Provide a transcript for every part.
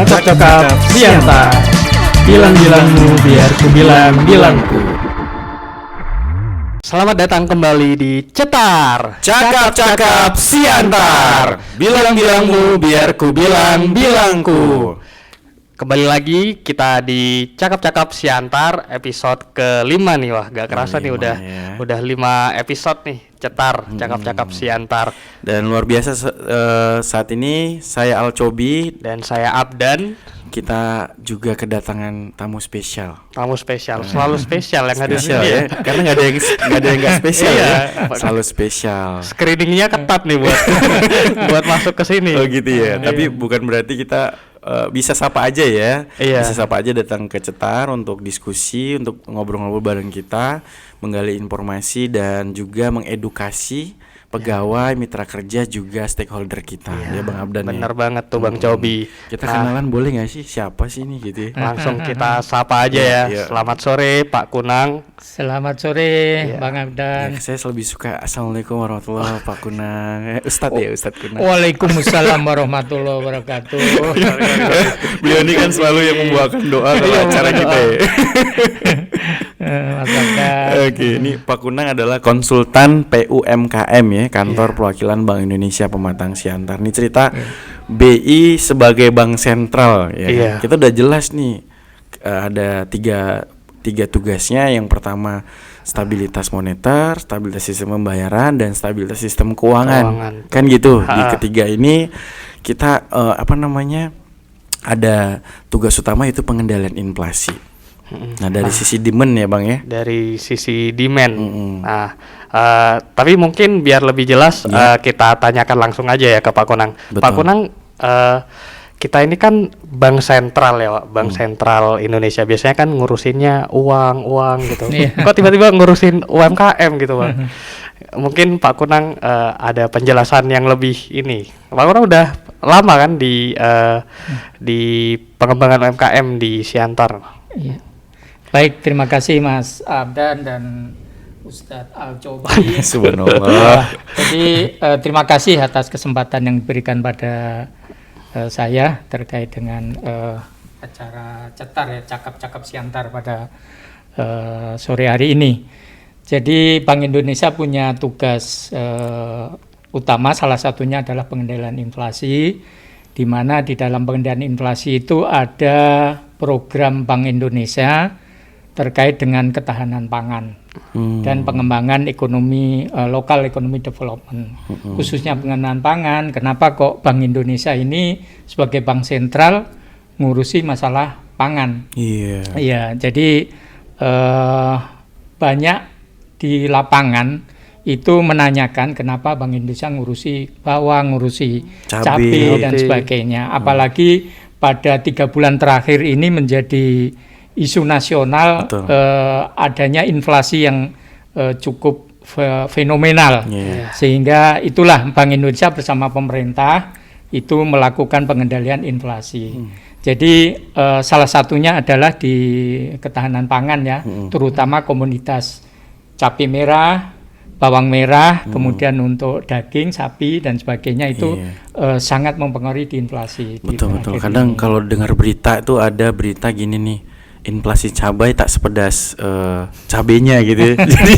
Cakap-cakap siantar. Bilang-bilangmu biar ku bilang-bilangku. Selamat datang kembali di Cetar. Cakap-cakap siantar. Bilang-bilangmu biar ku bilang-bilangku. Kembali lagi kita di Cakap-cakap Siantar episode ke-5 nih. Wah gak kerasa nih udah 5 episode nih Cetar Cakap-cakap Siantar. Dan luar biasa saat ini saya Alcobi dan saya Abdan. Kita juga kedatangan tamu spesial. Tamu spesial, selalu spesial yang hadir Spesial sini ya. Karena nggak ada yang nggak spesial ya. Selalu spesial. Screeningnya ketat nih buat masuk ke sini. Oh gitu ya. Tapi bukan berarti kita bisa sapa aja ya. Bisa sapa aja datang ke Cetar untuk diskusi, untuk ngobrol-ngobrol bareng kita, menggali informasi dan juga mengedukasi pegawai, mitra kerja juga stakeholder kita ya Bang Abdan. Bener banget tuh Bang Cobi. Kita kenalan boleh nggak sih siapa sih ini gitu ya? Langsung kita sapa aja ya. Selamat sore Pak Kunang. Selamat sore Bang Abdan. Saya lebih suka Assalamualaikum warahmatullahi wabarakatuh Pak Kunang. Ustadz Kunang. Waalaikumsalam warahmatullahi wabarakatuh. Beliau ini kan selalu yang membawakan doa kalau acara kita ya. Oke, ini Pak Kunang adalah konsultan PUMKM ya, kantor perwakilan Bank Indonesia Pematang Siantar. Ini cerita BI sebagai bank sentral ya. Kita udah jelas nih ada tiga tugasnya. Yang pertama stabilitas moneter, stabilitas sistem pembayaran, dan stabilitas sistem keuangan. Kan gitu. Di ketiga ini kita ada tugas utama itu pengendalian inflasi. Nah dari sisi demand ya Bang ya. Dari sisi demand. Nah tapi mungkin biar lebih jelas kita tanyakan langsung aja ya ke Pak Kunang. Betul. Pak Kunang, kita ini kan bank sentral ya Pak, bank sentral Indonesia. Biasanya kan ngurusinnya uang gitu. Kok tiba-tiba ngurusin UMKM gitu Pak? Mungkin Pak Kunang ada penjelasan yang lebih ini. Pak Kunang udah lama kan di pengembangan UMKM di Siantar. Iya. Baik, terima kasih Mas Abdan dan Ustadz Alcobi. Subhanallah. Jadi terima kasih atas kesempatan yang diberikan pada saya terkait dengan acara Cetar ya, Cakap-cakap Siantar pada sore hari ini. Jadi Bank Indonesia punya tugas utama, salah satunya adalah pengendalian inflasi, di mana di dalam pengendalian inflasi itu ada program Bank Indonesia terkait dengan ketahanan pangan dan pengembangan ekonomi lokal, ekonomi development, khususnya pengenalan pangan. Kenapa kok Bank Indonesia ini sebagai bank sentral ngurusi masalah pangan? Iya, jadi banyak di lapangan itu menanyakan kenapa Bank Indonesia ngurusi bawang, ngurusi cabai dan sebagainya. Apalagi pada 3 bulan terakhir ini menjadi isu nasional, adanya inflasi yang cukup fenomenal, sehingga itulah Bank Indonesia bersama pemerintah itu melakukan pengendalian inflasi. Jadi salah satunya adalah di ketahanan pangan ya, terutama komoditas cabai merah, bawang merah, kemudian untuk daging, sapi dan sebagainya itu sangat mempengaruhi di inflasi. Betul. Kadang kalau dengar berita itu ada berita gini nih, inflasi cabai tak sepedas cabenya gitu. Jadi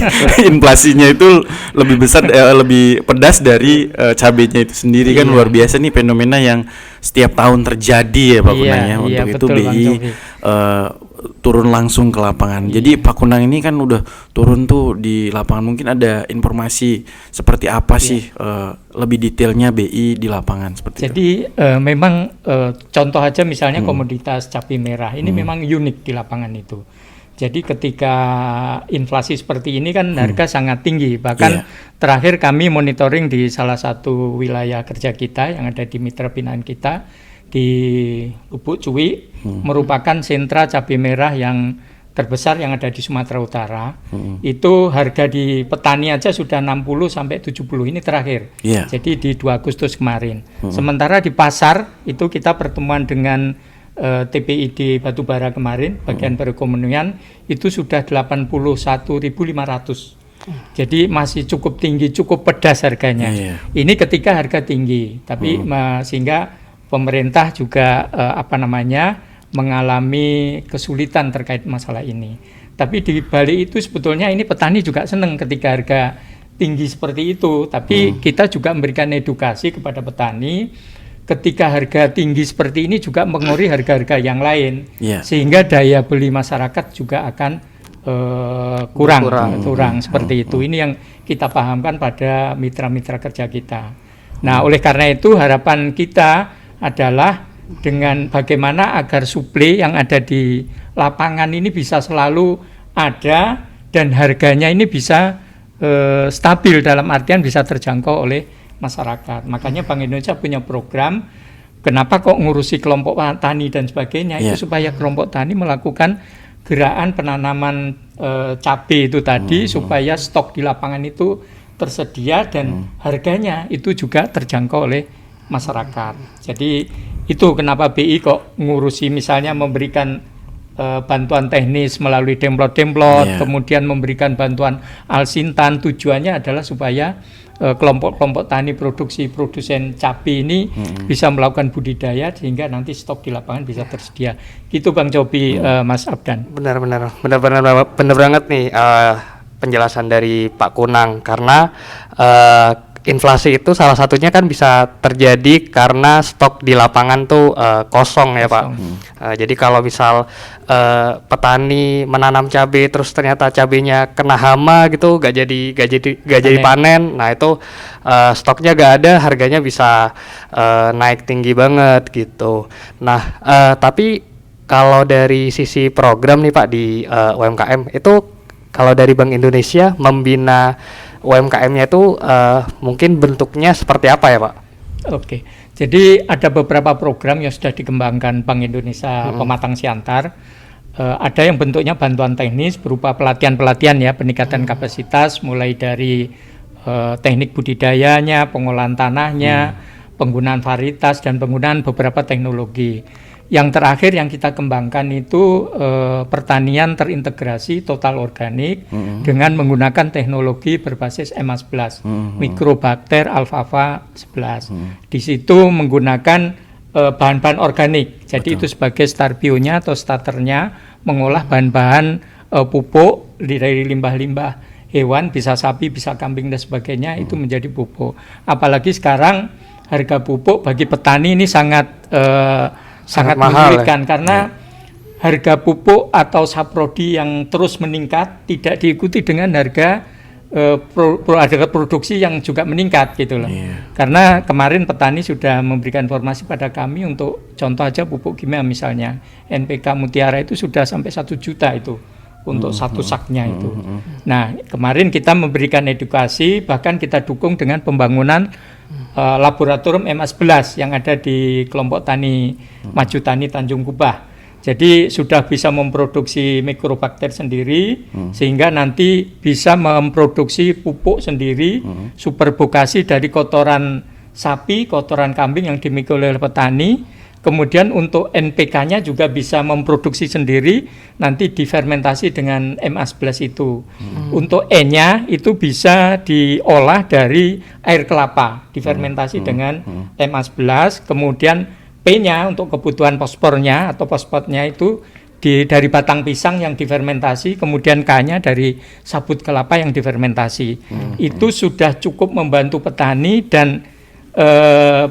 inflasinya itu lebih besar, lebih pedas dari cabenya itu sendiri. Kan luar biasa nih fenomena yang setiap tahun terjadi ya Pak Kunang ya. Untuk itu BI turun langsung ke lapangan. Jadi Pak Kunang ini kan udah turun tuh di lapangan. Mungkin ada informasi seperti apa sih lebih detailnya BI di lapangan seperti itu. Jadi memang contoh aja misalnya komoditas cabai merah ini memang unik di lapangan itu. Jadi ketika inflasi seperti ini kan harga sangat tinggi. Bahkan terakhir kami monitoring di salah satu wilayah kerja kita yang ada di mitra binaan kita di Lubuk Cuwi, merupakan sentra cabai merah yang terbesar yang ada di Sumatera Utara. Itu harga di petani aja sudah 60 sampai 70 ini terakhir. Jadi di 2 Agustus kemarin. Sementara di pasar itu kita pertemuan dengan TPID Batubara kemarin, bagian perekonomian itu sudah 81.500. Jadi masih cukup tinggi, cukup pedas harganya. Ini ketika harga tinggi, tapi sehingga pemerintah juga mengalami kesulitan terkait masalah ini. Tapi di balik itu sebetulnya ini petani juga senang ketika harga tinggi seperti itu. Tapi kita juga memberikan edukasi kepada petani ketika harga tinggi seperti ini juga mengotori harga-harga yang lain, sehingga daya beli masyarakat juga akan kurang seperti itu. Ini yang kita pahamkan pada mitra-mitra kerja kita. Nah, oleh karena itu harapan kita adalah dengan bagaimana agar suplai yang ada di lapangan ini bisa selalu ada dan harganya ini bisa stabil, dalam artian bisa terjangkau oleh masyarakat. Makanya Bank Indonesia punya program, kenapa kok ngurusi kelompok tani dan sebagainya, itu supaya kelompok tani melakukan gerakan penanaman cabai itu tadi, supaya stok di lapangan itu tersedia dan harganya itu juga terjangkau oleh masyarakat. Jadi itu kenapa BI kok ngurusi misalnya memberikan bantuan teknis melalui demplot-demplot, kemudian memberikan bantuan alsintan. Tujuannya adalah supaya kelompok-kelompok tani produsen cabai ini bisa melakukan budidaya sehingga nanti stok di lapangan bisa tersedia. Gitu Bang Cobi, Mas Abdan. Benar banget nih penjelasan dari Pak Kunang, karena inflasi itu salah satunya kan bisa terjadi karena stok di lapangan tuh kosong ya Pak. Jadi kalau misal petani menanam cabai terus ternyata cabainya kena hama gitu, gak jadi panen, nah itu stoknya gak ada, harganya bisa naik tinggi banget gitu. Nah tapi kalau dari sisi program nih Pak di UMKM itu, kalau dari Bank Indonesia membina UMKM-nya itu mungkin bentuknya seperti apa ya Pak? Oke, jadi ada beberapa program yang sudah dikembangkan Bank Indonesia Pematang Siantar. Ada yang bentuknya bantuan teknis berupa pelatihan-pelatihan ya, peningkatan kapasitas mulai dari teknik budidayanya, pengolahan tanahnya, penggunaan varietas dan penggunaan beberapa teknologi. Yang terakhir yang kita kembangkan itu pertanian terintegrasi total organik dengan menggunakan teknologi berbasis MA11, Mikrobakter alfalfa 11. Di situ menggunakan bahan-bahan organik. Jadi itu sebagai starbionya atau starternya, mengolah bahan-bahan pupuk dari limbah-limbah hewan, bisa sapi, bisa kambing dan sebagainya, itu menjadi pupuk. Apalagi sekarang harga pupuk bagi petani ini sangat menyulitkan karena harga pupuk atau saprodi yang terus meningkat tidak diikuti dengan harga produksi yang juga meningkat gitu loh. Karena kemarin petani sudah memberikan informasi pada kami untuk contoh aja pupuk kimia misalnya NPK Mutiara itu sudah sampai 1 juta itu untuk satu saknya itu. Nah, kemarin kita memberikan edukasi, bahkan kita dukung dengan pembangunan laboratorium MA11 yang ada di kelompok tani Maju Tani Tanjung Kubah. Jadi sudah bisa memproduksi mikrobakter sendiri, sehingga nanti bisa memproduksi pupuk sendiri, superbokasi dari kotoran sapi, kotoran kambing yang dimiliki oleh petani. Kemudian untuk NPK-nya juga bisa memproduksi sendiri, nanti difermentasi dengan MA11 itu. Untuk E-nya itu bisa diolah dari air kelapa, difermentasi dengan MA11. Kemudian P-nya untuk kebutuhan fosfornya atau fosfatnya itu dari batang pisang yang difermentasi, kemudian K-nya dari sabut kelapa yang difermentasi. Itu sudah cukup membantu petani, dan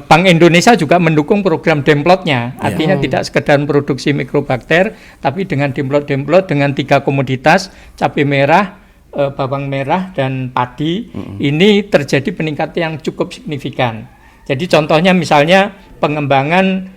Bank Indonesia juga mendukung program demplotnya, artinya tidak sekedar produksi mikrobakter, tapi dengan demplot dengan 3 komoditas, cabai merah, bawang merah, dan padi. Ini terjadi peningkatan yang cukup signifikan. Jadi contohnya misalnya pengembangan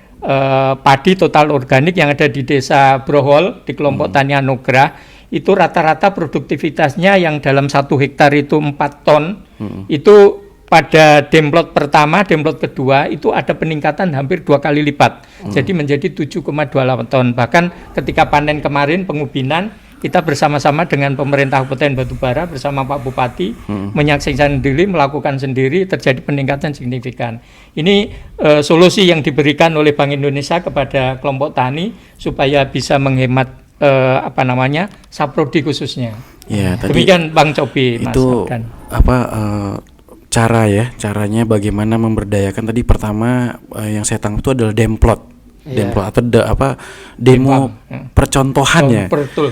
padi total organik yang ada di Desa Brohol di kelompok Tani Anugrah, itu rata-rata produktivitasnya yang dalam 1 hektar itu 4 ton, itu pada demplot pertama, demplot kedua itu ada peningkatan hampir 2 kali lipat. Jadi menjadi 7,28 ton. Bahkan ketika panen kemarin pengubinan, kita bersama-sama dengan pemerintah Kabupaten Batubara bersama Pak Bupati menyaksikan sendiri, melakukan sendiri, terjadi peningkatan signifikan. Ini solusi yang diberikan oleh Bank Indonesia kepada kelompok tani supaya bisa menghemat saprodi khususnya. Ya, tadi demikian Bang Cobi, Mas itu Abdan. caranya bagaimana memberdayakan. Tadi pertama yang saya tangkap itu adalah demplot. Demplot atau demo percontohan ya. Betul,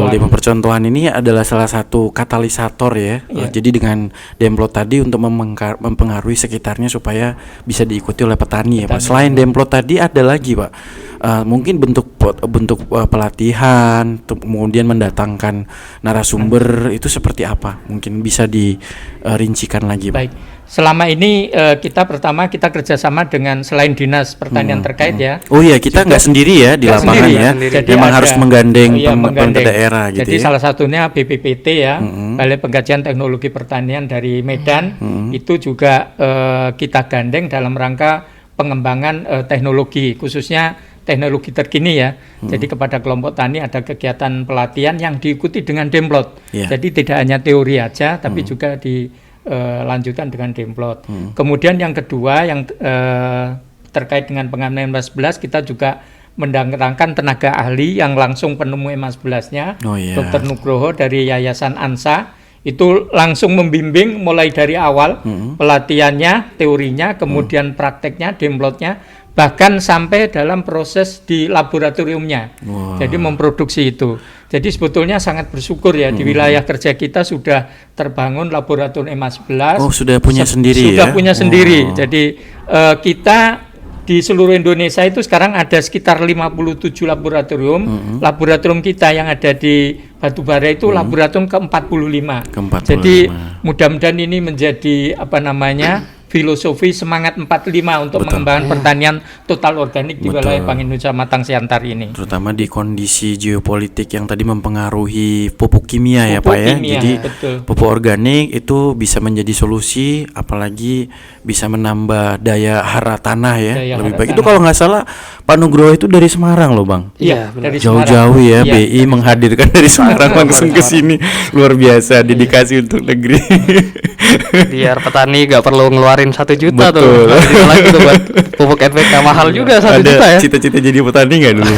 demo percontohan ini adalah salah satu katalisator ya. Jadi dengan demplot tadi untuk mempengaruhi sekitarnya supaya bisa diikuti oleh petani ya, Pak. Selain demplot tadi ada lagi, Pak. Mungkin bentuk pelatihan, kemudian mendatangkan narasumber itu seperti apa? Mungkin bisa dirincikan lagi, Pak. Baik. Selama ini kita kerjasama dengan selain dinas pertanian terkait ya. Oh iya, kita nggak sendiri ya di lapangan sendiri, ya. Jadi memang harus menggandeng pemerintah daerah gitu. Jadi ya. salah satunya BPPT ya, Balai Pengkajian Teknologi Pertanian dari Medan, itu juga kita gandeng dalam rangka pengembangan teknologi, khususnya teknologi terkini ya. Jadi kepada kelompok tani ada kegiatan pelatihan yang diikuti dengan demplot. Jadi tidak hanya teori aja, tapi juga lanjutan dengan demplot. Kemudian yang kedua yang terkait dengan pengaman emas 11, kita juga mendatangkan tenaga ahli yang langsung penemu emas 11-nya, Dr. Nugroho dari Yayasan ANSA, itu langsung membimbing mulai dari awal pelatihannya, teorinya, kemudian prakteknya, demplotnya, bahkan sampai dalam proses di laboratoriumnya. Jadi memproduksi itu. Jadi sebetulnya sangat bersyukur ya, di wilayah kerja kita sudah terbangun laboratorium emas 11. Oh, sudah punya sendiri ya? Sudah punya sendiri. Jadi kita di seluruh Indonesia itu sekarang ada sekitar 57 laboratorium. Laboratorium kita yang ada di Batubara itu laboratorium ke-45. Jadi mudah-mudahan ini menjadi filosofi semangat 45 untuk mengembangkan pertanian total organik di wilayah Bank Indonesia Matang Siantar ini. Terutama di kondisi geopolitik yang tadi mempengaruhi pupuk kimia ya, Pak ya. Jadi pupuk organik itu bisa menjadi solusi, apalagi bisa menambah daya hara tanah ya. Lebih baik. Itu kalau nggak salah Pak Nugroho itu dari Semarang loh, Bang. Iya, dari jauh-jauh ya, BI menghadirkan dari Semarang langsung ke sini. Luar biasa, dedikasi untuk negeri. Biar petani nggak perlu ngeluarin 1 juta tuh. Lagi tuh buat pupuk NPK mahal juga 1 juta ya. Cita-cita jadi petani nggak dulu?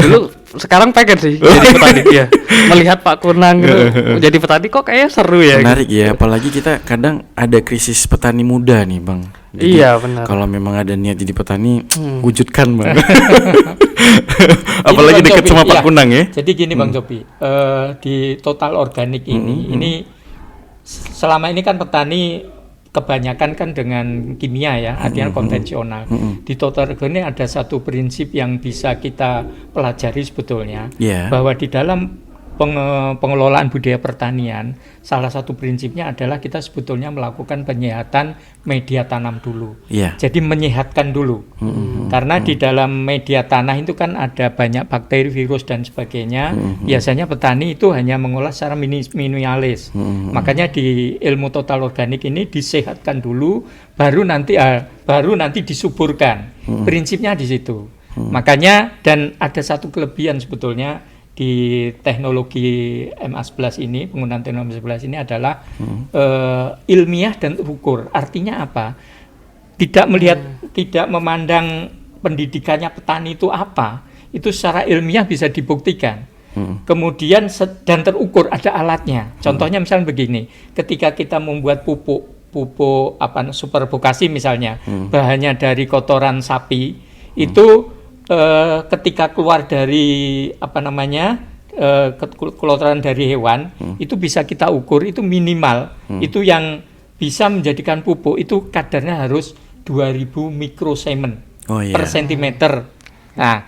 Dulu sekarang pengen sih jadi petani ya. Melihat Pak Kunang gitu jadi petani kok kayaknya seru ya. Menarik gitu. Ya, apalagi kita kadang ada krisis petani muda nih, Bang. Jadi, iya benar. Kalau memang ada niat jadi petani, wujudkan, Bang. Apalagi dekat sama Pak Kunang ya. Jadi gini Bang Copi, di total organik ini selama ini kan petani kebanyakan kan dengan kimia ya, artinya konvensional. Di total organik ada satu prinsip yang bisa kita pelajari sebetulnya, bahwa di dalam pengelolaan budaya pertanian, salah satu prinsipnya adalah kita sebetulnya melakukan penyehatan media tanam dulu. Jadi menyehatkan dulu. Karena di dalam media tanah itu kan ada banyak bakteri, virus dan sebagainya. Biasanya petani itu hanya mengolah secara minimalis. Makanya di ilmu total organik ini disehatkan dulu, baru nanti disuburkan. Prinsipnya di situ. Makanya dan ada satu kelebihan sebetulnya di teknologi MA11 ini, penggunaan teknologi MA11 ini adalah ilmiah dan terukur. Artinya apa? Tidak memandang pendidikannya petani itu apa, itu secara ilmiah bisa dibuktikan. Kemudian dan terukur, ada alatnya. Contohnya misalnya begini, ketika kita membuat pupuk superbokasi misalnya, bahannya dari kotoran sapi, itu ketika keluar dari kotoran dari hewan, itu bisa kita ukur, itu minimal, itu yang bisa menjadikan pupuk itu kadarnya harus 2000 mikrosiemen per sentimeter. Nah,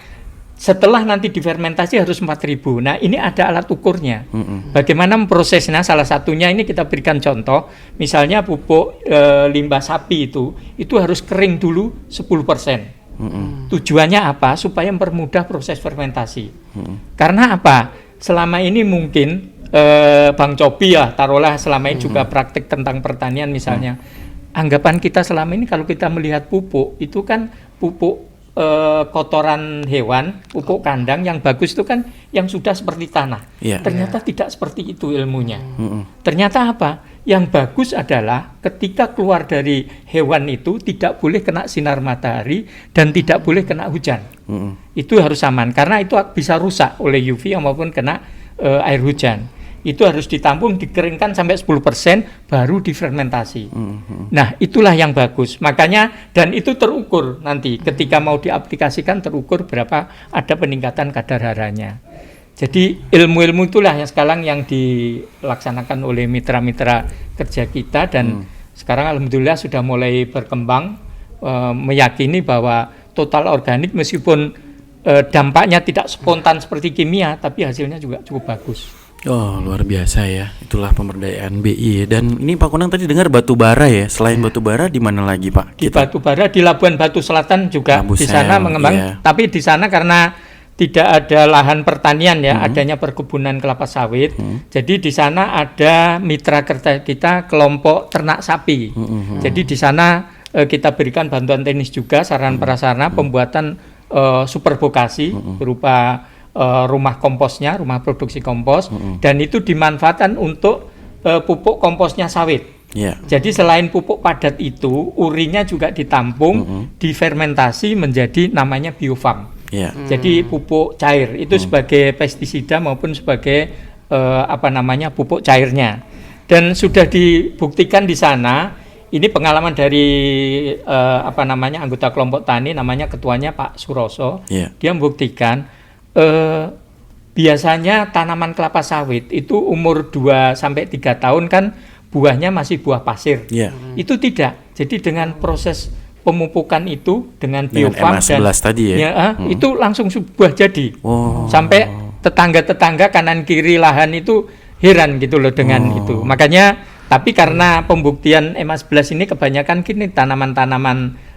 setelah nanti difermentasi harus 4000. Nah, ini ada alat ukurnya. Bagaimana memprosesnya? Salah satunya ini kita berikan contoh, misalnya pupuk limbah sapi itu harus kering dulu 10%. Tujuannya apa? Supaya mempermudah proses fermentasi. Karena apa? Selama ini mungkin Bang Cobi ya, taruhlah selama ini juga praktik tentang pertanian misalnya. Anggapan kita selama ini kalau kita melihat pupuk, itu kan pupuk kotoran hewan, pupuk kandang yang bagus itu kan yang sudah seperti tanah. Ternyata tidak seperti itu ilmunya. Ternyata apa? Yang bagus adalah ketika keluar dari hewan itu tidak boleh kena sinar matahari dan tidak boleh kena hujan. Itu harus aman karena itu bisa rusak oleh UV maupun kena air hujan. itu harus ditampung, dikeringkan sampai 10%, baru difermentasi. Nah, itulah yang bagus. Makanya, dan itu terukur nanti, ketika mau diaplikasikan terukur berapa ada peningkatan kadar haranya. Jadi ilmu-ilmu itulah yang sekarang yang dilaksanakan oleh mitra-mitra kerja kita, dan sekarang alhamdulillah sudah mulai berkembang, meyakini bahwa total organik meskipun dampaknya tidak spontan seperti kimia, tapi hasilnya juga cukup bagus. Oh, luar biasa ya. Itulah pemberdayaan BI. Dan ini Pak Kunang tadi dengar batu bara ya. Selain batu bara di mana lagi, Pak? Di batu bara di Labuan Batu Selatan juga di sana mengembang. Tapi di sana karena tidak ada lahan pertanian ya, adanya perkebunan kelapa sawit. Jadi di sana ada mitra kerja kita kelompok ternak sapi. Jadi di sana kita berikan bantuan teknis juga, saran prasarana pembuatan superbokasi berupa rumah komposnya, rumah produksi kompos, dan itu dimanfaatkan untuk pupuk komposnya sawit. Jadi selain pupuk padat itu, urinnya juga ditampung, difermentasi menjadi namanya biofarm. Jadi pupuk cair itu sebagai pestisida maupun sebagai pupuk cairnya. Dan sudah dibuktikan di sana. Ini pengalaman dari anggota kelompok tani, namanya ketuanya Pak Suroso. Dia membuktikan biasanya tanaman kelapa sawit itu umur 2-3 tahun kan buahnya masih buah pasir. Itu tidak. Jadi dengan proses pemupukan itu dengan biofarm dan tadi ya. Itu langsung buah jadi. Sampai tetangga-tetangga kanan kiri lahan itu heran gitu loh dengan itu. Makanya tapi karena pembuktian EMA11 ini kebanyakan kini tanaman-tanaman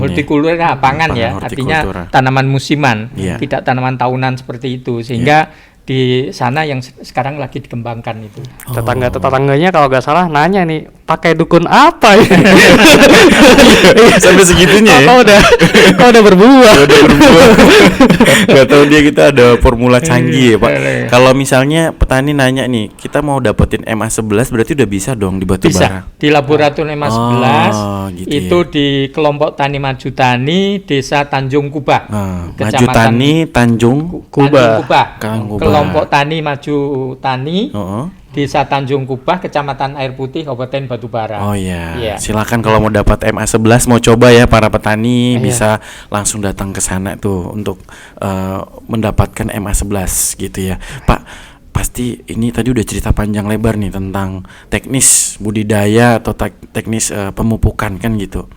hortikultura pangan ya, artinya tanaman musiman, tidak tanaman tahunan seperti itu, sehingga di sana yang sekarang lagi dikembangkan itu. Tetangganya kalau nggak salah nanya nih, pakai dukun apa ya? Sampai segitunya ya? Kok udah berbuah. Gak tahu dia kita ada formula canggih ya Pak. Kalau misalnya petani nanya nih, kita mau dapetin MA11 berarti udah bisa dong di batu bara? Bisa, di laboratorium MA11 itu ya. Di kelompok tani Maju Tani Desa Tanjung Kubah, Maju Tani Tanjung Kubah. Kelompok Tani Maju Tani Desa Tanjung Kubah, Kecamatan Air Putih, Kabupaten Batubara. Silakan kalau mau dapat MA11, mau coba ya para petani, bisa langsung datang ke sana tuh untuk mendapatkan MA11 gitu ya. Pak, pasti ini tadi udah cerita panjang lebar nih tentang teknis budidaya atau teknis pemupukan kan gitu.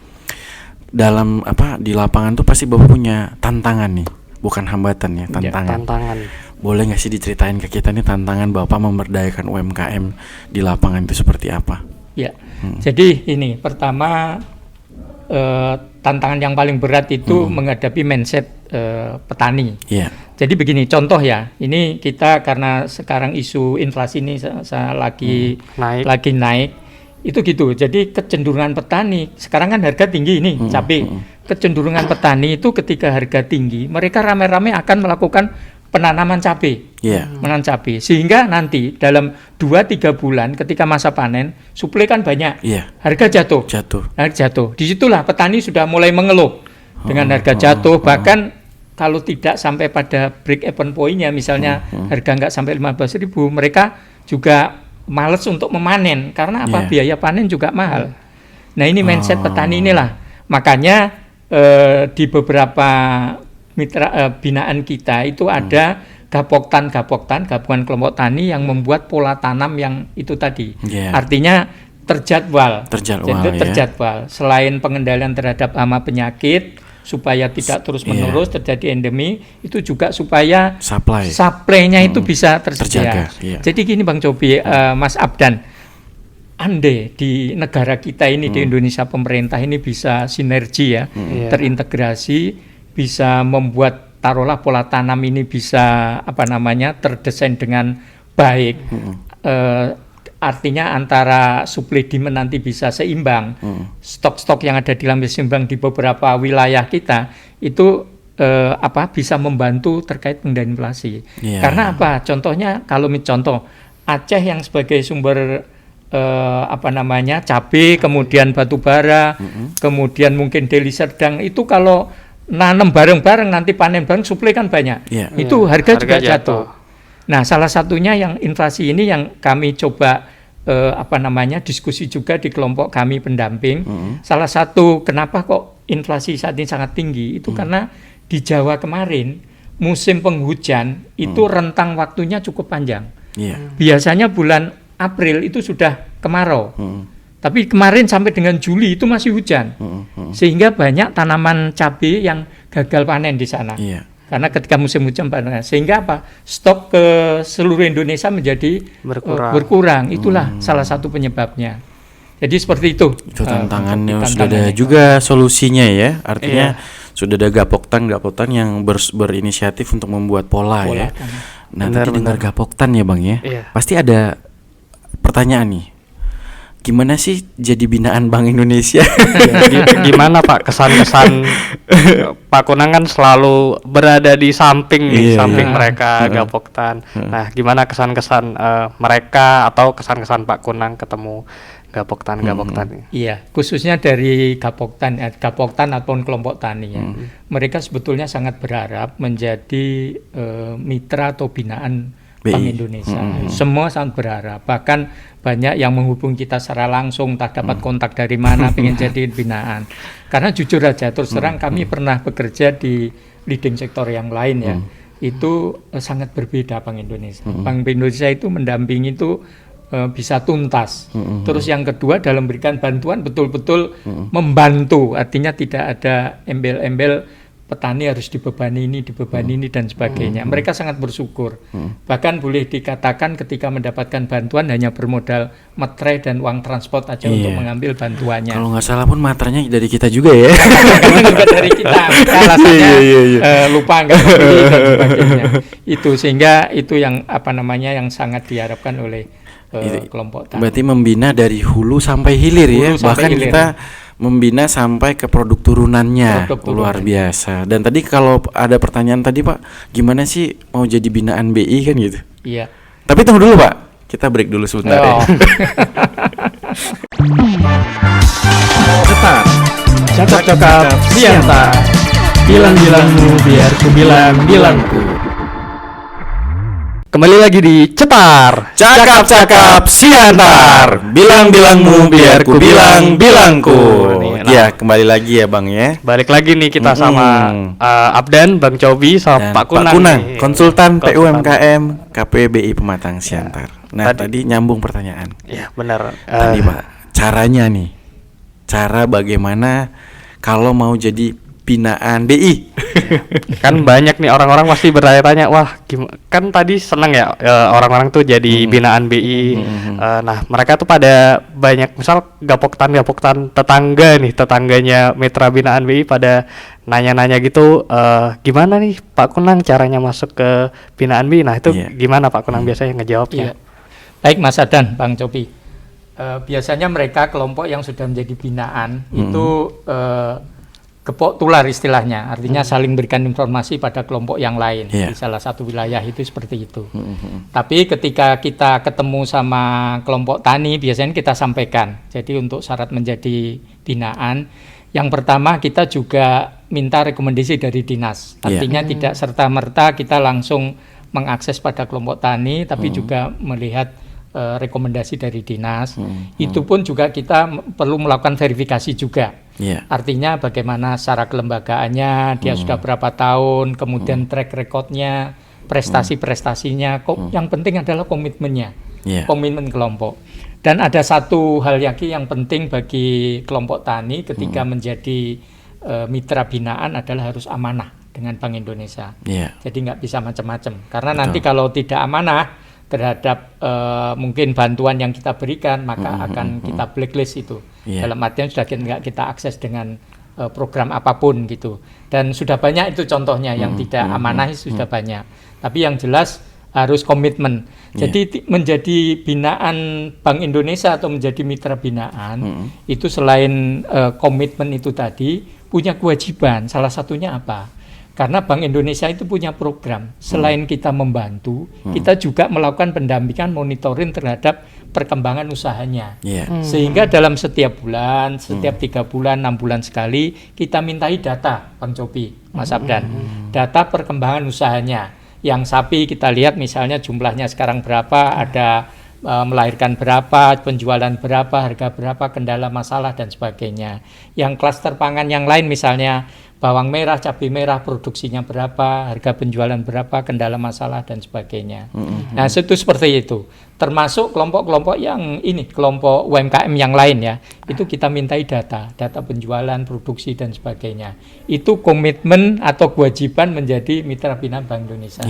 Dalam di lapangan tuh pasti Bapak punya tantangan nih, bukan hambatan ya, tantangan. Boleh nggak sih diceritain ke kita nih tantangan Bapak memberdayakan UMKM di lapangan itu seperti apa? Ya, jadi ini pertama tantangan yang paling berat itu menghadapi mindset petani. Jadi begini, contoh ya, ini kita karena sekarang isu inflasi ini lagi naik, itu gitu. Jadi kecenderungan petani sekarang kan harga tinggi ini cabai. Kecenderungan petani itu ketika harga tinggi, mereka rame-rame akan melakukan penanaman cabai, menanam cabai, sehingga nanti dalam 2-3 bulan ketika masa panen suplai kan banyak, harga jatuh. Disitulah petani sudah mulai mengeluh dengan harga jatuh, bahkan kalau tidak sampai pada break even point-nya, misalnya harga nggak sampai 15.000, mereka juga malas untuk memanen karena apa? Biaya panen juga mahal. Nah ini mindset petani inilah, makanya di beberapa mitra binaan kita itu ada gaboktan gabungan kelompok tani yang membuat pola tanam yang itu tadi, artinya terjadwal. Selain pengendalian terhadap hama penyakit supaya tidak terus menerus terjadi endemi, itu juga supaya supply-nya itu bisa tersedia. Jadi gini Bang Cobi, Mas Abdan, andai di negara kita ini di Indonesia pemerintah ini bisa sinergi ya, terintegrasi, bisa membuat taruhlah pola tanam ini bisa terdesain dengan baik, artinya antara supply demand nanti bisa seimbang, stok-stok yang ada di dalam seimbang di beberapa wilayah kita itu bisa membantu terkait pengendalian inflasi. Karena apa? Contohnya kalau contoh Aceh yang sebagai sumber cabai, kemudian batu bara, kemudian mungkin Deli Serdang, itu kalau nanam bareng-bareng nanti panen bareng suplai kan banyak. Itu harga juga jatuh. Nah, salah satunya yang inflasi ini yang kami coba diskusi juga di kelompok kami pendamping. Salah satu kenapa kok inflasi saat ini sangat tinggi itu karena di Jawa kemarin musim penghujan itu rentang waktunya cukup panjang. Biasanya bulan April itu sudah kemarau. Tapi kemarin sampai dengan Juli itu masih hujan. Sehingga banyak tanaman cabai yang gagal panen di sana. Karena ketika musim hujan sehingga apa? Stok ke seluruh Indonesia menjadi berkurang. Itulah salah satu penyebabnya. Jadi seperti itu. Itu tantangannya sudah ada juga solusinya ya. Artinya sudah ada Gapoktan yang berinisiatif untuk membuat pola ya. Nah, tadi dengar Gapoktan ya Bang ya. Pasti ada pertanyaan nih. Gimana sih jadi binaan Bank Indonesia? Gimana Pak kesan-kesan Pak Kunang kan selalu berada di samping mereka Gapoktan. Nah, gimana kesan-kesan mereka atau kesan-kesan Pak Kunang ketemu Gapoktan ini? Iya, khususnya dari Gapoktan ataupun kelompok tani ya. Mereka sebetulnya sangat berharap menjadi mitra atau binaan Bank Indonesia. Semua sangat berharap. Bahkan banyak yang menghubungi kita secara langsung, tak dapat kontak dari mana, pengen jadi binaan. Karena jujur aja, terus terang kami pernah bekerja di leading sektor yang lain ya. Itu sangat berbeda Bank Indonesia. Bank Indonesia itu mendampingi itu bisa tuntas. Terus yang kedua dalam memberikan bantuan betul-betul membantu. Artinya tidak ada embel-embel petani harus dibebani ini dan sebagainya. Mereka sangat bersyukur. Bahkan boleh dikatakan ketika mendapatkan bantuan hanya bermodal materai dan uang transport aja untuk mengambil bantuannya. Kalau nggak salah pun materainya dari kita juga ya. Juga dari kita. Alasannya lupa nggak membeli dan sebagainya. Itu sehingga itu yang yang sangat diharapkan oleh kelompok tani. Berarti membina dari hulu sampai hilir ya. Bahkan kita membina sampai ke produk turunannya. Luar biasa. Dan tadi kalau ada pertanyaan tadi Pak, gimana sih mau jadi binaan BI kan gitu? Iya. Tapi tunggu dulu Pak, kita break dulu sebentar ya. Cepat, cakap-cakap siantar. Bilang-bilangmu biar ku bilang-bilangku. Kembali lagi di Cetar, cakap-cakap siantar. Bilang-bilangmu biar ku bilang-bilangku. Ya, kembali lagi ya Bang ya. Balik lagi nih kita sama Abdan, Bang Cobi, sama Pak Kunang. Konsultan PUMKM KPBI Pematang Siantar. Nah, tadi nyambung pertanyaan. Iya, benar. Tadi Pak, caranya nih. Cara bagaimana kalau mau jadi binaan BI? Kan banyak nih orang-orang pasti bertanya-tanya, wah kan tadi seneng ya orang-orang tuh jadi binaan BI. Nah mereka tuh pada banyak, misal Gapoktan tetangganya mitra binaan BI pada nanya-nanya gitu, gimana nih Pak Kunang caranya masuk ke binaan BI? Nah itu gimana Pak Kunang biasanya ngejawabnya? Baik Mas Adan, Bang Cobi. Biasanya mereka kelompok yang sudah menjadi binaan itu gepok tular istilahnya, artinya saling berikan informasi pada kelompok yang lain di salah satu wilayah itu seperti itu. Tapi ketika kita ketemu sama kelompok tani, biasanya kita sampaikan. Jadi untuk syarat menjadi binaan, yang pertama kita juga minta rekomendasi dari dinas. Artinya tidak serta-merta kita langsung mengakses pada kelompok tani, tapi juga melihat rekomendasi dari dinas. Itu pun juga kita perlu melakukan verifikasi juga. Artinya bagaimana secara kelembagaannya, dia sudah berapa tahun, kemudian track recordnya, prestasi-prestasinya. Yang penting adalah komitmennya, komitmen kelompok. Dan ada satu hal lagi yang penting bagi kelompok tani ketika menjadi mitra binaan adalah harus amanah dengan Bank Indonesia. Jadi nggak bisa macam-macam. Karena nanti kalau tidak amanah terhadap mungkin bantuan yang kita berikan, maka akan kita blacklist itu. Dalam artian sudah nggak kita akses dengan program apapun gitu. Dan sudah banyak itu contohnya yang tidak amanah sudah banyak. Tapi yang jelas harus komitmen. Jadi menjadi binaan Bank Indonesia atau menjadi mitra binaan itu selain komitmen itu tadi punya kewajiban. Salah satunya apa? Karena Bank Indonesia itu punya program, selain kita membantu, kita juga melakukan pendampingan monitoring terhadap perkembangan usahanya. Sehingga dalam setiap bulan, setiap 3 bulan, 6 bulan sekali, kita mintai data, Bang Cobi, Mas Abdan. Data perkembangan usahanya. Yang sapi kita lihat misalnya jumlahnya sekarang berapa, ada melahirkan berapa, penjualan berapa, harga berapa, kendala masalah dan sebagainya. Yang klaster pangan yang lain misalnya bawang merah, cabai merah, produksinya berapa, harga penjualan berapa, kendala masalah dan sebagainya. Nah, itu seperti itu. Termasuk kelompok-kelompok yang ini, kelompok UMKM yang lain ya, itu kita mintai data penjualan, produksi dan sebagainya. Itu komitmen atau kewajiban menjadi mitra binaan Bank Indonesia.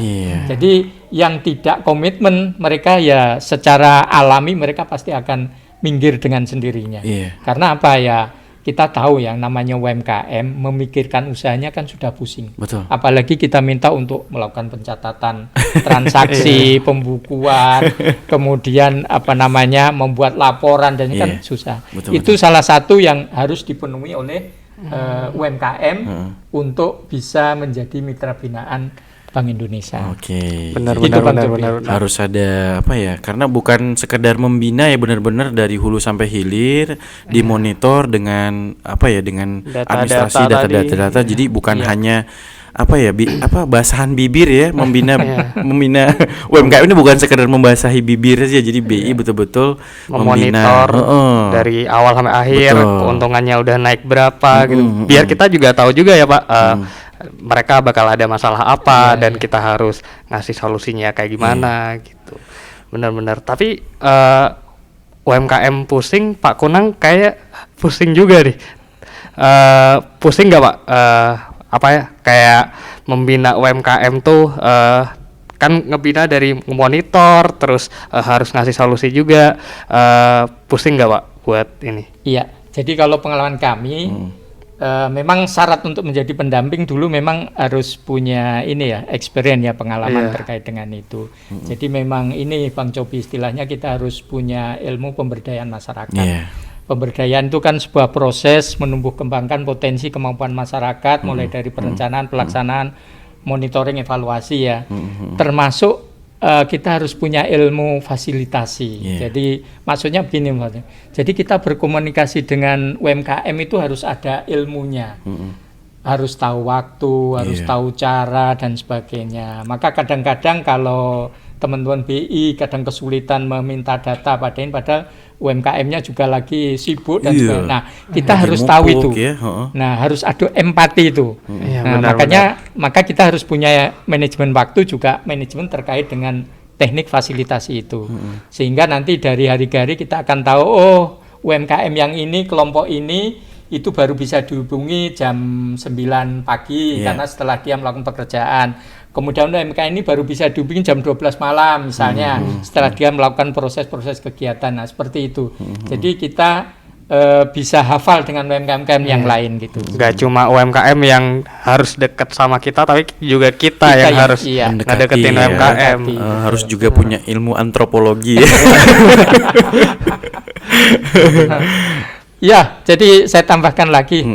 Jadi yang tidak komitmen, mereka ya secara alami mereka pasti akan minggir dengan sendirinya. Karena apa ya? Kita tahu yang namanya UMKM memikirkan usahanya kan sudah pusing. Betul. Apalagi kita minta untuk melakukan pencatatan transaksi, pembukuan, kemudian membuat laporan dan ini kan susah. Itu salah satu yang harus dipenuhi oleh UMKM untuk bisa menjadi mitra binaan Bank Indonesia. Oke. Benar. Harus ada apa ya? Karena bukan sekedar membina ya, benar-benar dari hulu sampai hilir, dimonitor dengan apa ya? Dengan administrasi data-data. Jadi bukan hanya apa ya? Basahan bibir ya, membina UMKM ini bukan sekedar membasahi bibir saja. Jadi BI betul-betul memonitor dari awal sampai akhir, keuntungannya udah naik berapa gitu. Biar kita juga tahu juga ya, Pak. Mereka bakal ada masalah apa dan kita harus ngasih solusinya kayak gimana gitu. Benar-benar. Tapi UMKM pusing, Pak Kunang kayak pusing juga nih. Pusing nggak Pak? Kayak membina UMKM tuh kan ngebina dari monitor, terus harus ngasih solusi juga. Pusing nggak Pak buat ini? Iya. Jadi kalau pengalaman kami. Memang syarat untuk menjadi pendamping dulu memang harus punya experience ya, pengalaman terkait dengan itu. Jadi memang ini Bang Cobi istilahnya kita harus punya ilmu pemberdayaan masyarakat. Pemberdayaan itu kan sebuah proses menumbuh kembangkan potensi kemampuan masyarakat mulai dari perencanaan, pelaksanaan, monitoring, evaluasi ya. Termasuk kita harus punya ilmu fasilitasi. Jadi maksudnya begini, jadi kita berkomunikasi dengan UMKM itu harus ada ilmunya, harus tahu waktu, harus tahu cara dan sebagainya. Maka kadang-kadang kalau teman-teman BI kadang kesulitan meminta data padahal UMKM-nya juga lagi sibuk dan sebagainya. Nah, kita harus tahu itu. Nah, harus ada empati itu. Maka kita harus punya manajemen waktu juga, manajemen terkait dengan teknik fasilitasi itu. Sehingga nanti dari hari ke hari kita akan tahu, UMKM yang ini, kelompok ini itu baru bisa dihubungi jam 9 pagi karena setelah dia melakukan pekerjaan. Kemudian UMKM ini baru bisa dihubungi jam 12 malam misalnya setelah dia melakukan proses-proses kegiatan. Nah, seperti itu. Jadi kita bisa hafal dengan UMKM yang lain gitu. Gak cuma UMKM yang harus dekat sama kita, tapi juga kita yang harus ngedeketin UMKM. Harus juga punya ilmu antropologi. Ya, jadi saya tambahkan lagi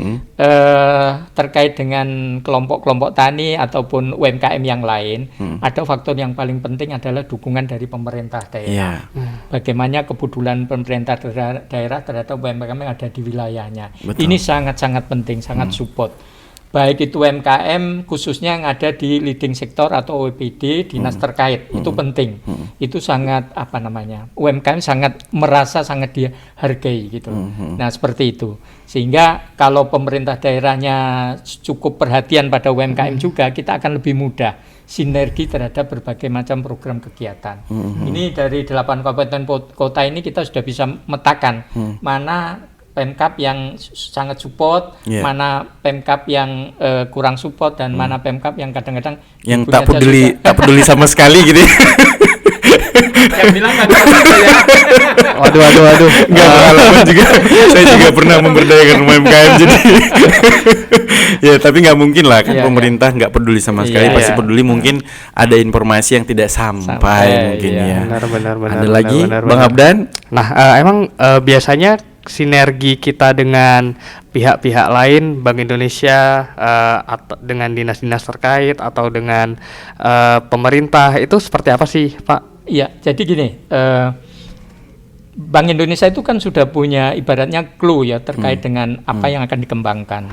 terkait dengan kelompok-kelompok tani ataupun UMKM yang lain, ada faktor yang paling penting adalah dukungan dari pemerintah daerah. Bagaimana kepedulian pemerintah daerah terhadap UMKM yang ada di wilayahnya. Ini sangat-sangat penting, sangat support. Baik itu UMKM khususnya yang ada di leading sektor atau OPD dinas terkait, itu penting. Itu sangat UMKM merasa sangat dihargai gitu. Nah, seperti itu. Sehingga kalau pemerintah daerahnya cukup perhatian pada UMKM juga, kita akan lebih mudah sinergi terhadap berbagai macam program kegiatan. Ini dari 8 kabupaten kota ini kita sudah bisa metakan mana Pemkab yang sangat support, mana Pemkab yang kurang support, dan mana Pemkab yang kadang-kadang yang tak peduli sama sekali gitu. Yang bilang nggak Waduh. Nggak pengalaman juga. Saya juga pernah memberdayakan UMKM jadi. Ya tapi nggak mungkin lah kan pemerintah nggak peduli sama sekali. Pasti peduli, mungkin ada informasi yang tidak sampai mungkin ya. Benar. Ada lagi Bang Abdan? Nah emang biasanya sinergi kita dengan pihak-pihak lain, Bank Indonesia atau dengan dinas-dinas terkait atau dengan pemerintah itu seperti apa sih Pak? Iya, jadi gini, Bank Indonesia itu kan sudah punya ibaratnya clue ya terkait dengan apa yang akan dikembangkan.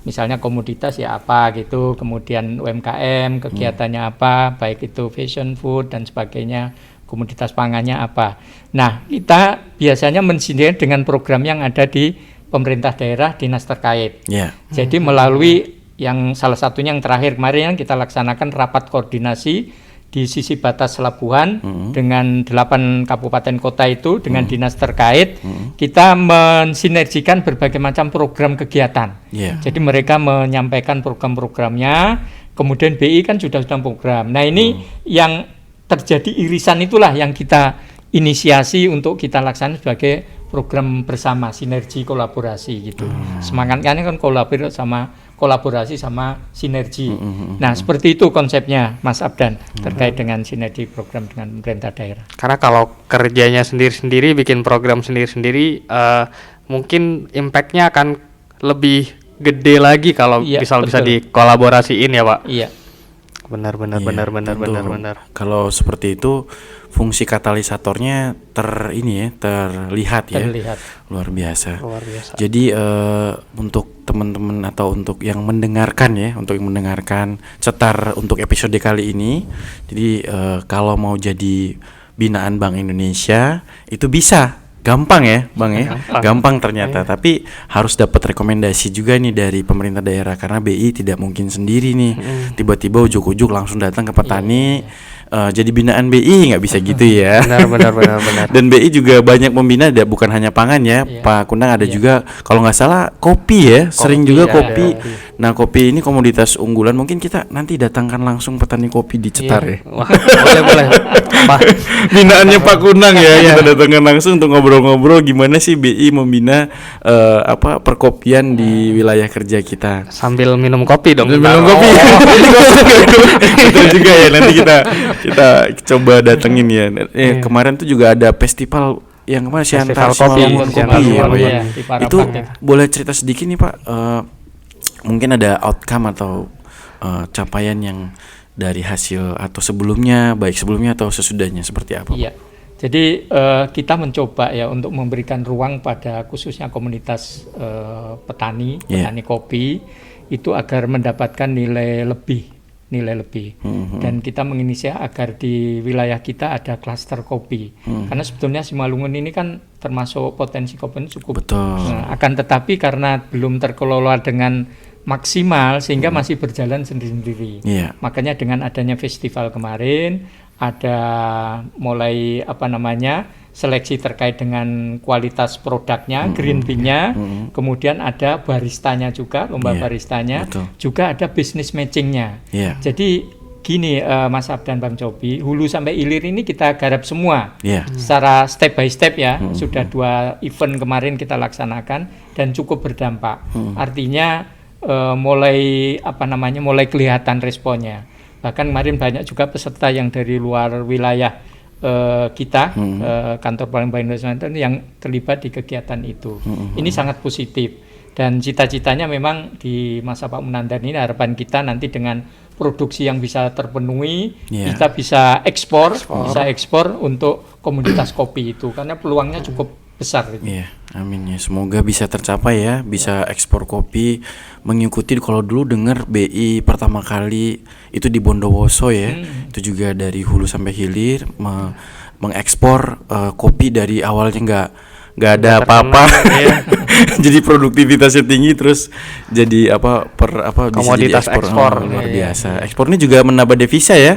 Misalnya komoditas ya apa gitu, kemudian UMKM kegiatannya apa, baik itu fashion, food dan sebagainya, komoditas pangannya apa. Nah, kita biasanya mensinergikan dengan program yang ada di pemerintah daerah, dinas terkait. Jadi melalui yang salah satunya yang terakhir kemarin yang kita laksanakan rapat koordinasi di sisi batas Labuhan dengan 8 kabupaten kota itu dengan dinas terkait, kita mensinergikan berbagai macam program kegiatan. Jadi mereka menyampaikan program-programnya, kemudian BI kan sudah program. Nah ini yang terjadi irisan itulah yang kita inisiasi untuk kita laksanakan sebagai program bersama, sinergi kolaborasi gitu. Semangatnya kan kolaborasi sama sinergi. Nah, seperti itu konsepnya Mas Abdan terkait dengan sinergi program dengan pemerintah daerah. Karena kalau kerjanya sendiri-sendiri, bikin program sendiri-sendiri, mungkin impact-nya akan lebih gede lagi kalau bisa dikolaborasiin ya, Pak. Iya. Benar. Kalau seperti itu fungsi katalisatornya terlihat ya. Luar biasa. Jadi untuk teman-teman atau untuk yang mendengarkan cetar untuk episode kali ini. Jadi kalau mau jadi binaan Bank Indonesia itu bisa. Gampang ya Bang ya, gampang ternyata. Tapi harus dapat rekomendasi juga nih dari pemerintah daerah, karena BI tidak mungkin sendiri nih tiba-tiba ujuk-ujuk langsung datang ke petani. Jadi binaan BI nggak bisa gitu ya. Benar. Dan BI juga banyak membina, bukan hanya pangan ya, Pak Kunang, ada juga kalau nggak salah kopi ya, sering juga kopi. Nah kopi ini komoditas unggulan, mungkin kita nanti datangkan langsung petani kopi di Cetar ya. Wah, boleh. Binaannya Pak Kunang ya, kita datangkan langsung untuk ngobrol-ngobrol gimana sih BI membina perkopian di wilayah kerja kita. Sambil minum kopi dong. Minum kopi. Betul juga ya, nanti kita coba datengin ya. Kemarin tuh juga ada festival yang kemana sih, Festival kopi ya, itu boleh cerita sedikit nih Pak, mungkin ada outcome atau capaian yang dari hasil atau sebelumnya, baik sebelumnya atau sesudahnya, seperti apa? Iya. Jadi kita mencoba ya untuk memberikan ruang pada khususnya komunitas petani kopi itu agar mendapatkan nilai lebih. Dan kita menginisiasi agar di wilayah kita ada klaster kopi. Karena sebetulnya Simalungun ini kan termasuk potensi kopi cukup. Betul. Akan tetapi karena belum terkelola dengan maksimal sehingga masih berjalan sendiri-sendiri. Makanya dengan adanya festival kemarin ada mulai seleksi terkait dengan kualitas produknya, green bean-nya, kemudian ada baristanya juga, lomba baristanya, juga ada business matching-nya. Jadi gini Mas Abdan, Bang Cobi, hulu sampai hilir ini kita garap semua secara step by step ya. Sudah 2 event kemarin kita laksanakan dan cukup berdampak. Artinya mulai kelihatan responnya. Bahkan kemarin banyak juga peserta yang dari luar wilayah kita, kantor Bank Indonesia yang terlibat di kegiatan itu. Ini sangat positif dan cita-citanya memang di masa Pak Munandar ini harapan kita nanti dengan produksi yang bisa terpenuhi, kita bisa ekspor untuk komoditas kopi itu, karena peluangnya cukup besar itu. Amin ya, semoga bisa tercapai ya, bisa ekspor kopi, mengikuti kalau dulu dengar BI pertama kali itu di Bondowoso ya, itu juga dari hulu sampai hilir mengekspor kopi dari awalnya nggak ada apa-apa, jadi produktivitasnya tinggi, terus jadi komoditas bisa ekspor luar biasa. Ekspornya juga menambah devisa ya.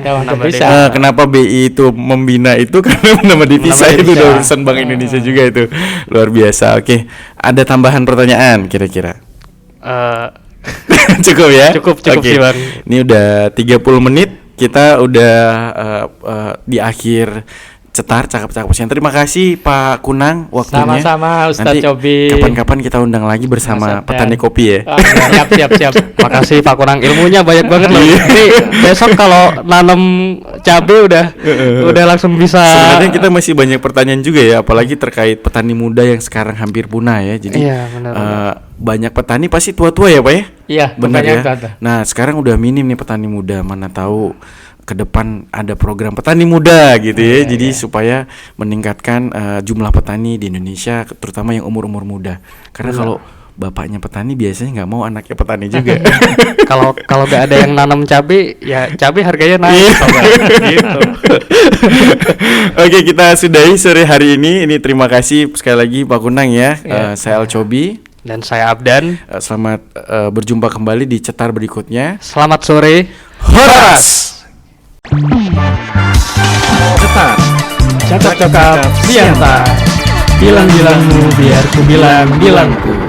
Kenapa BI itu membina itu karena menambah devisa itu udah urusan Bank Indonesia juga itu luar biasa. Oke, ada tambahan pertanyaan kira-kira? Cukup ya? Cukup sih Bang. Ini udah 30 menit kita udah di akhir Cetar cakap-cakap siang. Terima kasih Pak Kunang waktunya. Sama-sama Ustadz Cobi. Kapan-kapan kita undang lagi bersama petani kopi ya. Siap. Makasih Pak Kunang, ilmunya banyak banget loh. Ini besok kalau nanam cabai udah langsung bisa. Sebenarnya kita masih banyak pertanyaan juga ya, apalagi terkait petani muda yang sekarang hampir punah ya. Jadi banyak petani pasti tua-tua ya Pak ya? Iya, benar ya. Nah sekarang udah minim nih petani muda, mana tahu ke depan ada program petani muda gitu ya. Jadi supaya meningkatkan jumlah petani di Indonesia, terutama yang umur-umur muda. Karena kalau bapaknya petani biasanya nggak mau anaknya petani juga. Kalau nggak ada yang nanam cabai, ya cabai harganya naik. Gitu. Oke, kita sudahi sore hari ini. Ini terima kasih sekali lagi Pak Kunang ya. Saya Alcobi dan saya Abdan. Selamat berjumpa kembali di cetar berikutnya. Selamat sore. Horas. Cetar. Cakap-cakap Sianta. Bilang-bilangmu biar ku bilang-bilangku.